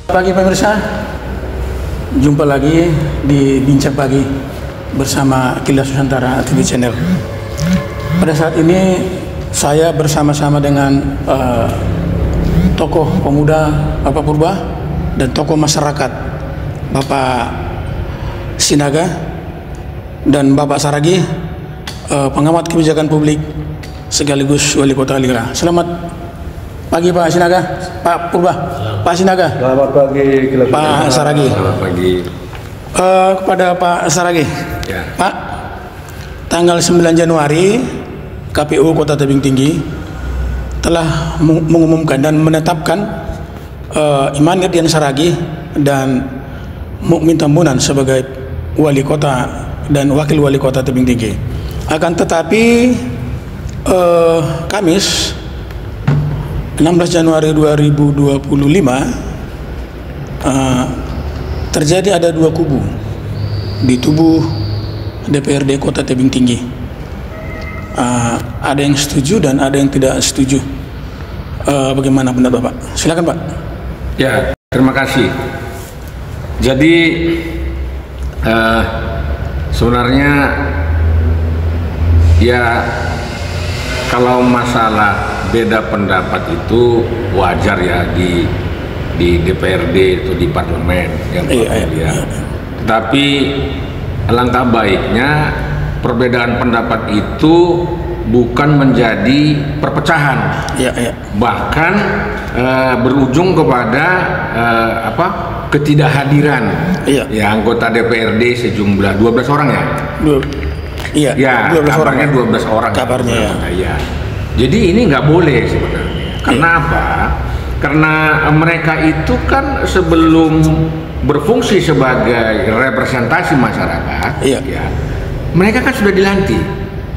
Pagi pemirsa, jumpa lagi di Bincang Pagi bersama Kilas Nusantara TV Channel. Pada saat ini saya bersama-sama dengan tokoh pemuda Bapak Purba dan tokoh masyarakat Bapak Sinaga dan Bapak Saragi, pengamat kebijakan publik sekaligus Wali Kota Alira. Selamat pagi Pak Sinaga, Pak Purba, Pak Sinaga. Selamat pagi, Pak Saragi. Selamat pagi. Kepada Pak Saragi, Ya. Pak, tanggal 9 Januari KPU Kota Tebing Tinggi telah mengumumkan dan menetapkan Iman Irdian Saragi dan Mukmin Tambunan sebagai Wali Kota dan Wakil Wali Kota Tebing Tinggi. Akan tetapi Kamis 16 Januari 2025 terjadi ada dua kubu di tubuh DPRD Kota Tebing Tinggi. Ada yang setuju dan ada yang tidak setuju. Bagaimana pendapat Pak? Silakan Pak. Ya, terima kasih. Jadi sebenarnya ya kalau masalah beda pendapat itu wajar ya di DPRD itu di parlemen yang ya. Tetapi alangkah baiknya perbedaan pendapat itu bukan menjadi perpecahan, bahkan berujung kepada ketidakhadiran ya anggota DPRD sejumlah 12 orang ya. Ya, 12 kabarnya orang. 12 orang kabarnya ya. Jadi ini nggak boleh sebenarnya. Karena apa? Karena mereka itu kan sebelum berfungsi sebagai representasi masyarakat, ya, mereka kan sudah dilantik.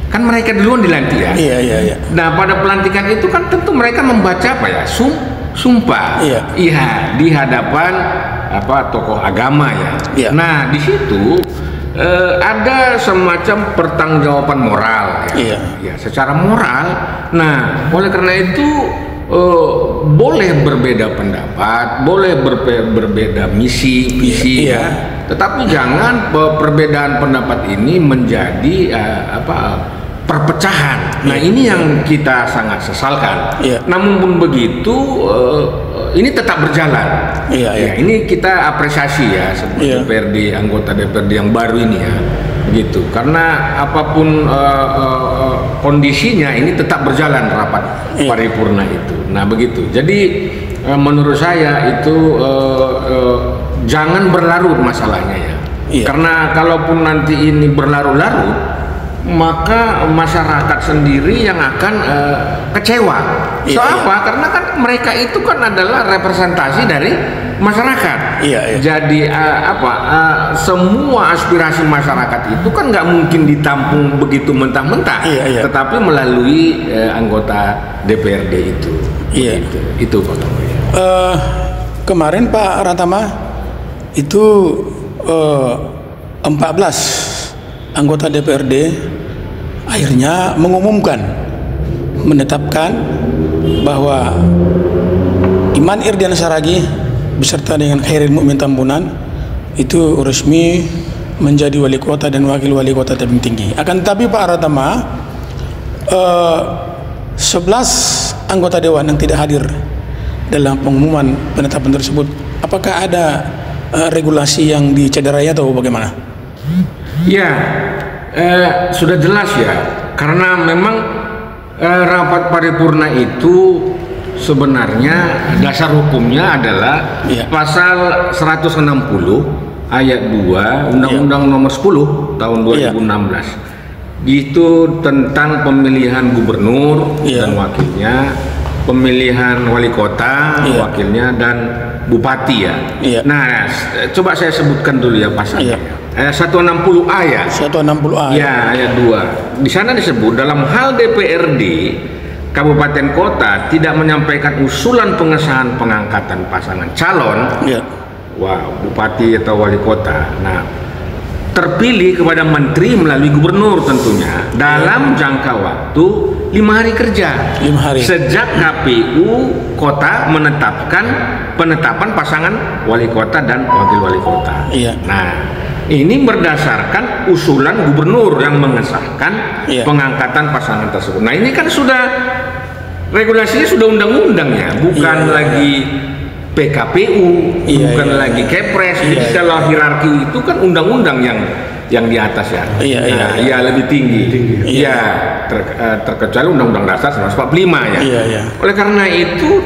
Kan mereka duluan dilantik ya. Iya. Nah, pada pelantikan itu kan tentu mereka membaca apa ya? Sumpah. Iya, di hadapan tokoh agama ya. Nah, di situ ada semacam pertanggungjawaban moral ya, secara moral. Nah, oleh karena itu boleh berbeda pendapat, boleh berbeda visi ya, tetapi jangan perbedaan pendapat ini menjadi perpecahan. Nah, ini yang kita sangat sesalkan. Namun pun begitu ini tetap berjalan. Ini kita apresiasi ya sebagai DPRD, anggota DPRD yang baru ini ya, begitu. Karena apapun kondisinya ini tetap berjalan rapat paripurna itu. Nah, begitu. Jadi menurut saya itu jangan berlarut masalahnya ya. Karena kalaupun nanti ini berlarut-larut, maka masyarakat sendiri yang akan kecewa. Apa? Karena kan mereka itu kan adalah representasi dari masyarakat. Jadi semua aspirasi masyarakat itu kan nggak mungkin ditampung begitu mentah-mentah, tetapi melalui anggota DPRD itu. Itu Pak Kamil. Kemarin Pak Ratama itu 14 anggota DPRD akhirnya menetapkan bahwa Iman Irdian Saragi beserta dengan Khairil Mukmin Tambunan itu resmi menjadi wali kota dan wakil wali kota Tebing Tinggi. Akan tetapi Pak Ratama 11 anggota dewan yang tidak hadir dalam pengumuman penetapan tersebut. Apakah ada regulasi yang dicederai atau bagaimana? Ya, sudah jelas ya, karena memang rapat paripurna itu sebenarnya dasar hukumnya adalah pasal 160 ayat 2 Undang-Undang Nomor 10 tahun 2016. Itu tentang pemilihan gubernur dan wakilnya, pemilihan wali kota, wakilnya, dan bupati ya. Nah, coba saya sebutkan dulu ya pasalnya. 160A ya. 160A. Ya, ayat 2. Di sana disebut dalam hal DPRD kabupaten kota tidak menyampaikan usulan pengesahan pengangkatan pasangan calon bupati atau wali kota. Nah, terpilih kepada menteri melalui gubernur tentunya dalam jangka waktu 5 hari kerja. 5 hari. Sejak KPU kota menetapkan penetapan pasangan wali kota dan wakil wali kota. Iya. Nah, ini berdasarkan usulan gubernur yang mengesahkan pengangkatan pasangan tersebut. Nah, ini kan sudah regulasinya sudah undang-undang ya, bukan lagi PKPU, bukan lagi Kepres. Jadi kalau hierarki itu kan undang-undang yang di atas ya. Ya lebih tinggi. Terkecuali Undang-Undang Dasar 1945 ya. Oleh karena itu,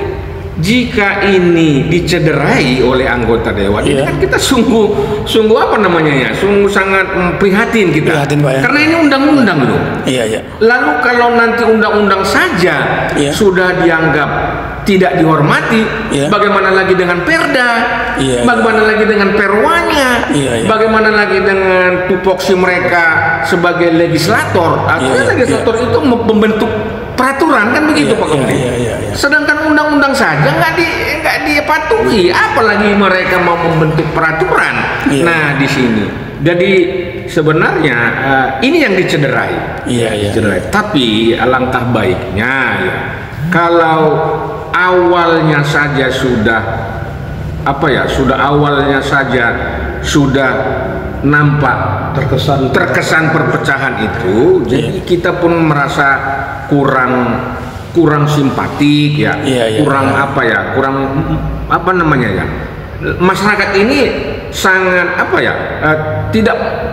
jika ini dicederai oleh anggota dewan, ini kan kita sungguh apa namanya ya, sungguh sangat prihatin kita. Karena ini undang-undang loh. Lalu kalau nanti undang-undang saja sudah dianggap tidak dihormati, bagaimana lagi dengan perda, bagaimana lagi dengan perwanya, bagaimana lagi dengan tupoksi mereka sebagai legislator. Artinya legislator itu membentuk peraturan, kan begitu Pak Komri. Sedangkan undang-undang saja nggak dipatuhi, apalagi mereka mau membentuk peraturan. Nah, di sini jadi sebenarnya ini yang dicederai. Tapi alangkah baiknya ya, kalau awalnya saja sudah sudah nampak terkesan perpecahan itu, jadi kita pun merasa kurang simpatik ya, kurang apa namanya ya, masyarakat ini sangat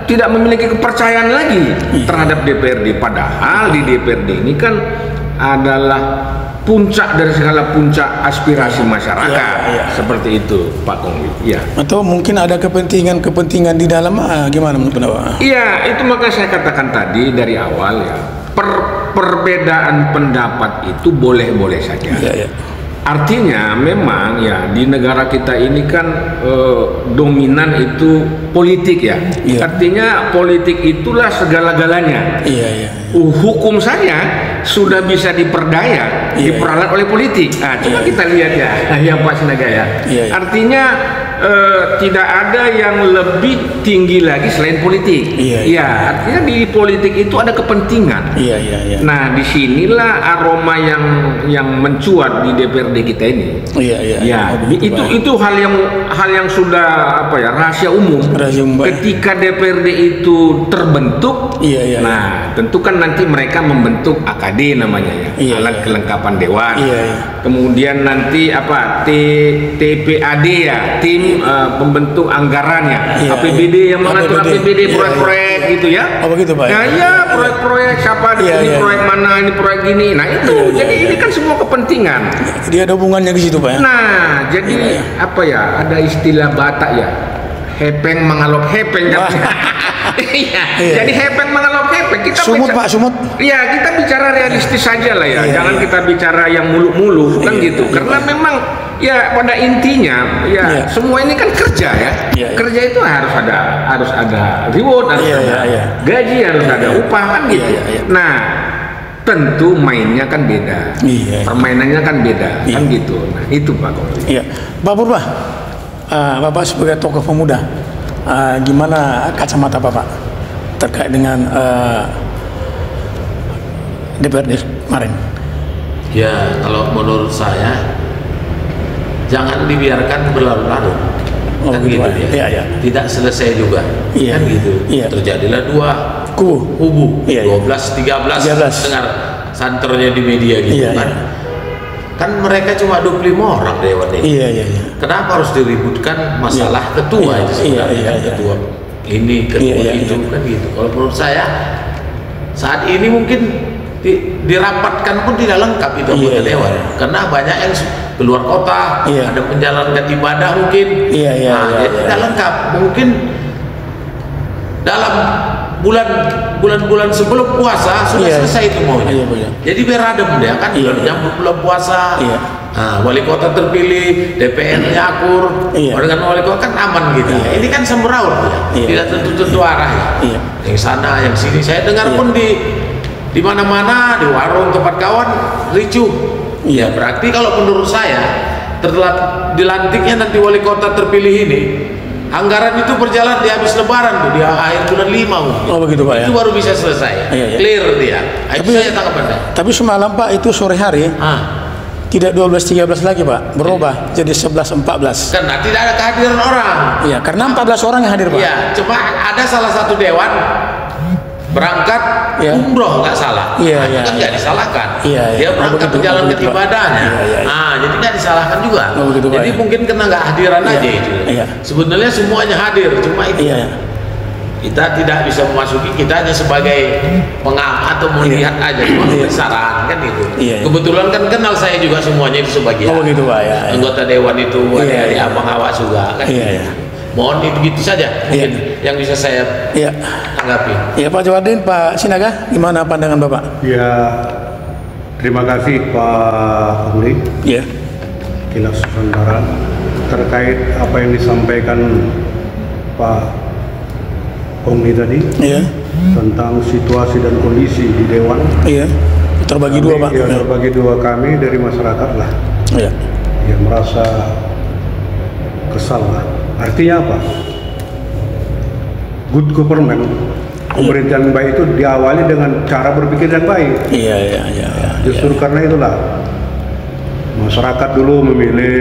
tidak memiliki kepercayaan lagi terhadap DPRD, padahal di DPRD ini kan adalah puncak dari segala puncak aspirasi masyarakat. Seperti itu Pak Komri. Atau mungkin ada kepentingan di dalam, gimana menurut Bapak? Itu maka saya katakan tadi dari awal ya, perbedaan pendapat itu boleh-boleh saja. Artinya memang ya di negara kita ini kan dominan itu politik ya. Artinya politik itulah segala-galanya. Hukum saja sudah bisa diperdaya, diperalat oleh politik. Nah, coba kita lihat ya Pak Sinaga ya. Artinya tidak ada yang lebih tinggi lagi selain politik. Artinya di politik itu ada kepentingan. Nah, disinilah aroma yang mencuat di DPRD kita ini. Itu hal yang sudah rahasia umum. Ketika DPRD itu terbentuk, nah tentu kan nanti mereka membentuk AKD namanya ya, alat kelengkapan dewan. Kemudian nanti TPAD ya, tim pembentuk anggarannya, APBD yang mengatur APBD proyek-proyek gitu ya. Begitu Pak. Proyek siapa ini proyek mana, ini proyek gini. Nah itu jadi ini kan semua kepentingan. Jadi ada hubungannya di situ Pak ya. Nah jadi ada istilah Batak ya, hepeng mengalop hepeng. Jadi hepeng mengalop hepeng. Kita sumut Pak, sumut. Kita bicara realistis saja lah ya. Jangan kita bicara yang muluk-muluk kan gitu. Karena memang ya pada intinya semua ini kan kerja ya. Kerja itu harus ada reward, harus ada gaji, harus ada upah kan gitu. Nah, tentu mainnya kan beda. Permainannya kan beda kan gitu. Nah, itu Pak Komri. Pak Purba, Bapak sebagai tokoh pemuda, gimana kacamata Bapak terkait dengan DPRD kemarin? Ya, kalau menurut saya jangan dibiarkan berlarut-larut. Kan gitu ya. Tidak selesai juga. Kan gitu. Terjadilah dua kubu. 12-13 dengar santernya di media gitu kan. Kan mereka cuma 25 orang dewan ini. Kenapa harus diributkan masalah ketua itu sebenarnya? Ketua ini, ketua itu kan gitu. Kalau menurut saya saat ini mungkin dirapatkan pun tidak lengkap itu anggota dewan, karena banyak yang keluar kota, ada menjalankan ibadah mungkin. Jadi tidak lengkap. Mungkin dalam bulan-bulan sebelum puasa sudah selesai itu maunya. Jadi biar adem deh kan, nyambut bulan puasa. Wali kota terpilih, DPR-nya akur, dengan wali kota kan aman gitu. Ini kan semeraut tidak tentu arah. Yang sana, yang sini. Saya dengar pun di mana-mana, di warung tempat kawan ricuh. Berarti kalau menurut saya dilantiknya nanti wali kota terpilih ini Anggaran itu berjalan di habis Lebaran tuh, di akhir bulan 5 mungkin. Oh begitu Pak ya. Itu baru bisa selesai. Clear dia. Itu saya tanggapannya. Tapi semalam Pak itu sore hari. Tidak 12-13 lagi Pak, berubah jadi 11-14. Karena tidak ada kehadiran orang. Iya, karena 14 orang yang hadir Pak. Iya, cuma ada salah satu dewan berangkat umroh nggak salah. Iya, kan nggak disalahkan. Dia berangkat menjalankan ibadahnya. Jadi nggak disalahkan juga. Jadi mungkin kena nggak hadiran aja itu. Sebenarnya semuanya hadir, cuma itu. Kita tidak bisa memasuki, kita hanya sebagai pengamat atau melihat aja, cuma saran kan itu. Kebetulan kan kenal saya juga semuanya itu sebagian. Oh gitu Pak ya. Anggota dewan itu ada di abang awak juga kan. Mohon itu gitu saja mungkin yang bisa saya tanggapi. Pak Jawadin, Pak Sinaga, gimana pandangan Bapak? Ya, terima kasih Pak Uli. Kilas Nusantara terkait apa yang disampaikan Pak Ongli tadi tentang situasi dan kondisi di Dewan. Terbagi dua Pak. Terbagi dua, kami dari masyarakat lah. Yang merasa kesal lah. Artinya apa? Good government, pemerintahan baik itu diawali dengan cara berpikir yang baik. Justru karena itulah masyarakat dulu memilih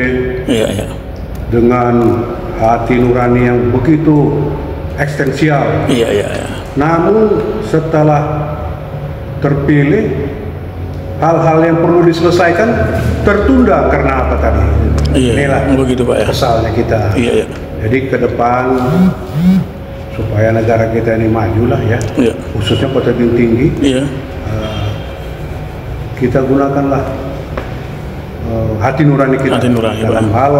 dengan hati nurani yang begitu eksistensial. Namun setelah terpilih, hal-hal yang perlu diselesaikan tertunda karena apa tadi? Inilah begitu Pak ya. Kesalnya kita. Jadi ke depan supaya negara kita ini maju lah ya, khususnya Kota Tebing Tinggi. Kita gunakanlah hati nurani kita dalam hal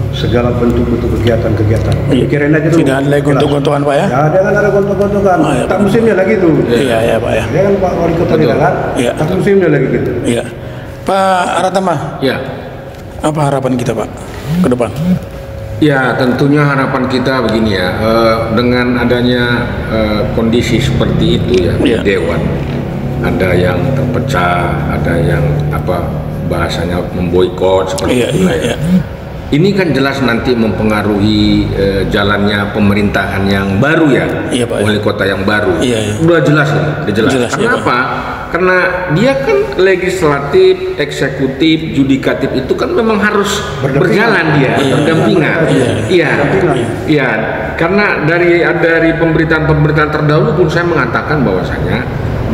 segala bentuk-bentuk kegiatan-kegiatan. Pikirin aja dulu. Tidak ada lagi gontok-gontokan Pak ya? Ya, jangan ada gontok-gontokan. Tak musimnya lagi tuh. Pak ya. Dia kan Pak Wali Kota tidak kan? Tak musimnya lagi gitu. Pak Aratama. Apa harapan kita Pak ke depan? Ya, tentunya harapan kita begini ya, dengan adanya kondisi seperti itu ya di Dewan, ada yang terpecah, ada yang bahasanya memboikot seperti itu ya. Ini kan jelas nanti mempengaruhi jalannya pemerintahan yang baru ya, wali kota yang baru. Udah jelas ini, jelas. Kenapa? Karena dia kan legislatif, eksekutif, yudikatif itu kan memang harus berjalan dia, berdampingan. Iya. Karena dari pemberitaan terdahulu pun saya mengatakan bahwasanya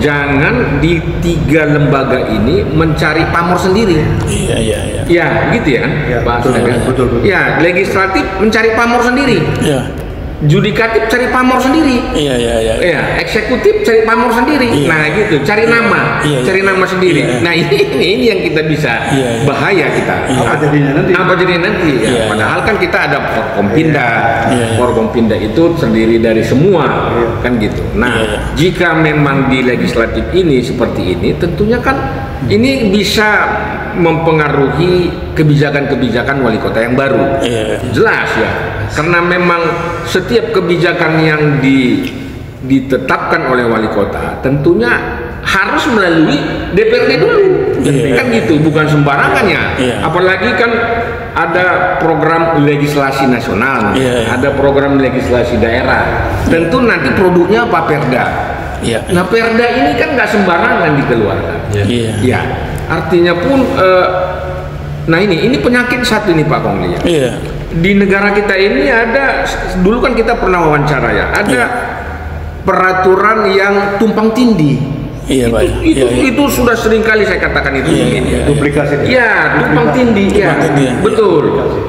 jangan di 3 lembaga ini mencari pamor sendiri. Ya, gitu ya, Pak Sinaga. Betul. Ya, legislatif mencari pamor sendiri. Yudikatif cari pamor sendiri. Eksekutif cari pamor sendiri. Nah, gitu, cari nama, sendiri. Nah, ini yang kita bisa bahaya kita. Apa jadinya nanti? Padahal kan kita ada Forkompinda. Forkompinda itu terdiri dari semua, kan gitu. Nah, jika memang di legislatif ini seperti ini, tentunya kan ini bisa mempengaruhi kebijakan-kebijakan wali kota yang baru. Jelas ya, karena memang setiap kebijakan yang ditetapkan oleh wali kota tentunya harus melalui DPRD dulu, kan gitu, bukan sembarangannya. Apalagi kan ada program legislasi nasional, ada program legislasi daerah, tentu nanti produknya apa? Perda. Nah, perda ini kan nggak sembarangan dikeluarkan. Artinya pun nah ini penyakit satu ini Pak Kongli ya. Di negara kita ini ada, dulu kan kita pernah wawancara ya, ada peraturan yang tumpang tindih. Itu sudah sering kali saya katakan itu. Duplikasi. Tumpang tindih. Betul.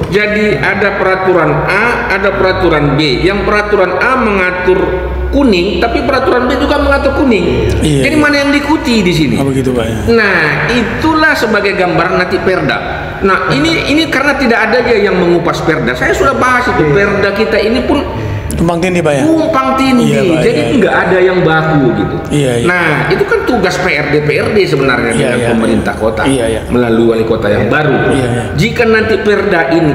Jadi ada peraturan A, ada peraturan B. Yang peraturan A mengatur kuning, tapi peraturan B juga mengatur kuning. Jadi mana yang diikuti di sini? Begitu Pak ya. Nah, itulah sebagai gambaran nanti perda. Nah, ini karena tidak ada dia yang mengupas perda. Saya sudah bahas itu, perda kita ini pun tumpang tindih Pak ya. Tumpang tindih. Jadi nggak ada yang baku gitu. Nah, itu kan tugas PRD sebenarnya dengan pemerintah kota melalui wali kota yang baru. Jika nanti perda ini,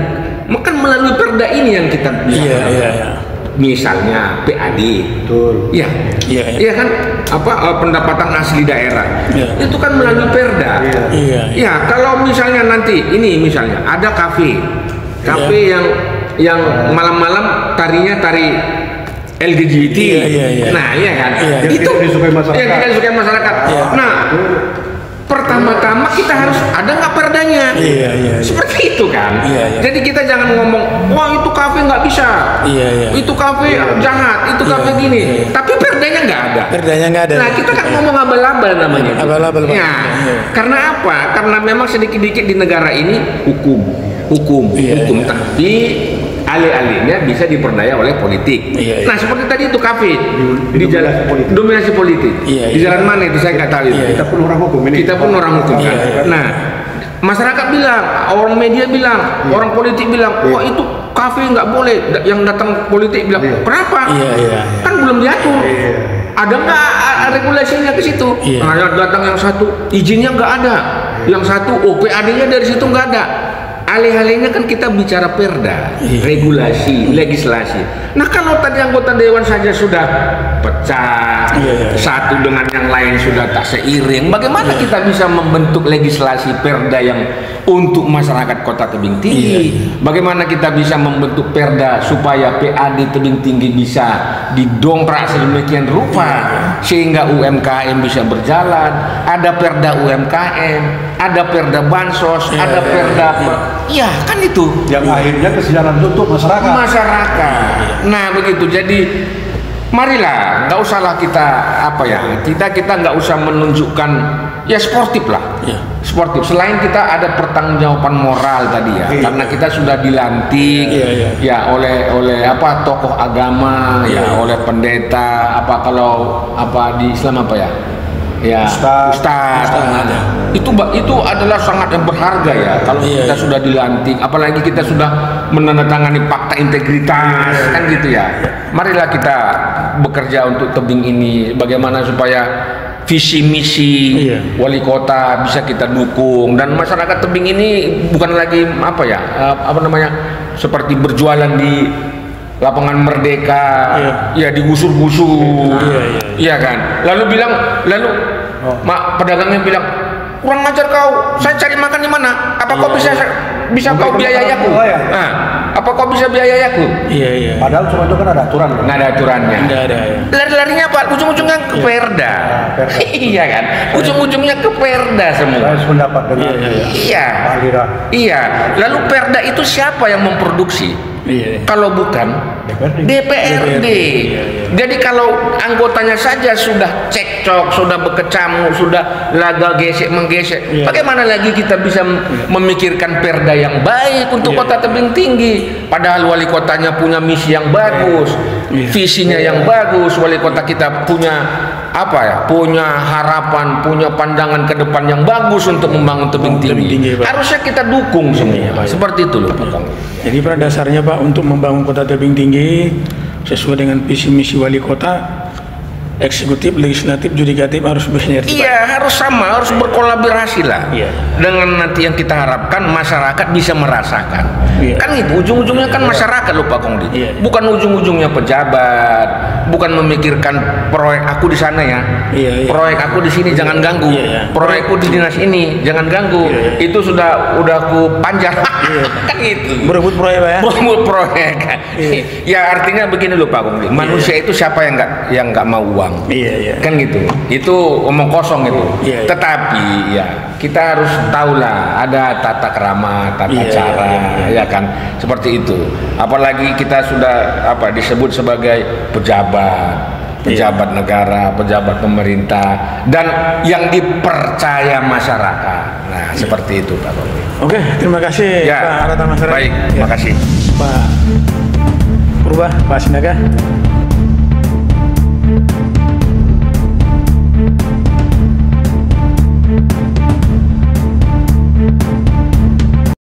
maka melalui perda ini yang kita bisa misalnya PAD, kan pendapatan asli daerah, itu kan melalui perda. Kalau misalnya nanti ini misalnya ada kafe yang malam-malam tarinya tari LGBT. Nah, iya kan? Itu tidak disukai masyarakat. Yang tidak disukai masyarakat. Nah, pertama-tama kita harus ada nggak perdanya, seperti itu kan. Jadi kita jangan ngomong, wah itu kafe nggak bisa, itu kafe jahat, itu kafe gini, tapi perdanya nggak ada. Nah kita kan ngomong abal-abal namanya. Abal-abal. Karena apa? Karena memang sedikit-sedikit di negara ini hukum, tapi alih-alihnya bisa diperdaya oleh politik. Nah seperti tadi itu kafe di jalan dominasi politik. Di jalan mana itu saya nggak tahu. Kita pun orang hukum ini. Kita pun orang hukum kan. Nah masyarakat bilang, orang media bilang, orang politik bilang, wah itu kafe nggak boleh. Yang datang politik bilang, kenapa? Kan belum diatur. Ada nggak regulasinya ke situ? Nah datang yang satu izinnya nggak ada, yang satu OPAD-nya dari situ nggak ada. Alih-alihnya kan kita bicara perda, regulasi, legislasi. Nah kalau tadi anggota dewan saja sudah pecah, satu dengan yang lain sudah tak seiring, bagaimana kita bisa membentuk legislasi perda yang untuk masyarakat Kota Tebing Tinggi? Bagaimana kita bisa membentuk perda supaya PAD Tebing Tinggi bisa didongkrak sedemikian rupa sehingga UMKM bisa berjalan? Ada perda UMKM, ada perda bansos, ada perda iya kan itu yang akhirnya kesejahteraan untuk masyarakat. Nah begitu, jadi marilah nggak usahlah kita kita nggak usah menunjukkan sportif lah, sportif. Selain kita ada pertanggungjawaban moral tadi karena kita sudah dilantik oleh tokoh agama oleh pendeta kalau di Islam Ustaz. Itu adalah sangat yang berharga kalau kita sudah dilantik, apalagi kita sudah menandatangani fakta integritas kan gitu Marilah kita bekerja untuk tebing ini, bagaimana supaya visi misi wali kota bisa kita dukung, dan masyarakat tebing ini bukan lagi seperti berjualan di lapangan Merdeka, digusur-gusur, kan. Lalu pedagangnya bilang, kurang ajar kau, saya cari makan di mana? Apa kau bisa kau biayai aku? Apa kau bisa biayai aku? Padahal cuma itu kan ada aturan. Nggak ada aturannya. Lari-larinya apa? Ujung-ujungnya ke perda. Iya kan? Ujung-ujungnya ke perda semua. Saya sependapat dengan Iya. Lalu perda itu siapa yang memproduksi? Kalau bukan DPRD. Jadi kalau anggotanya saja sudah cekcok, sudah berkecamuk, sudah laga gesek-menggesek, bagaimana lagi kita bisa memikirkan perda yang baik untuk Kota Tebing Tinggi? Padahal wali kotanya punya misi yang bagus, visinya yang bagus. Wali kota kita punya punya harapan, punya pandangan ke depan yang bagus untuk membangun tebing tinggi. Harusnya kita dukung semua. Seperti itu loh, Pak. Jadi pada dasarnya Pak, untuk membangun Kota Tebing Tinggi sesuai dengan visi misi wali kota, eksekutif, legislatif, yudikatif harus bersinergi. Harus sama, harus berkolaborasi lah. Dengan nanti yang kita harapkan masyarakat bisa merasakan. Kan itu ujung-ujungnya kan masyarakat loh Pak Kongdi. Bukan ujung-ujungnya pejabat, bukan memikirkan proyek aku di sana proyek aku di sini jangan ganggu, proyekku di dinas ini jangan ganggu. Itu udah aku panjang. Kan gitu. Berebut proyek Pak Berebut proyek. Artinya begini loh Pak Kongdi. Manusia itu siapa yang nggak mau uang? Kan gitu. Itu omong kosong itu. Tetapi kita harus tahulah ada tata krama, tata cara, kan seperti itu. Apalagi kita sudah disebut sebagai pejabat negara, pejabat pemerintah, dan yang dipercaya masyarakat. Nah, seperti itu Pak Kongdi. Oke, terima kasih Pak Arata Masyarakat. Baik, terima kasih Pak Purba, Pak Sinaga.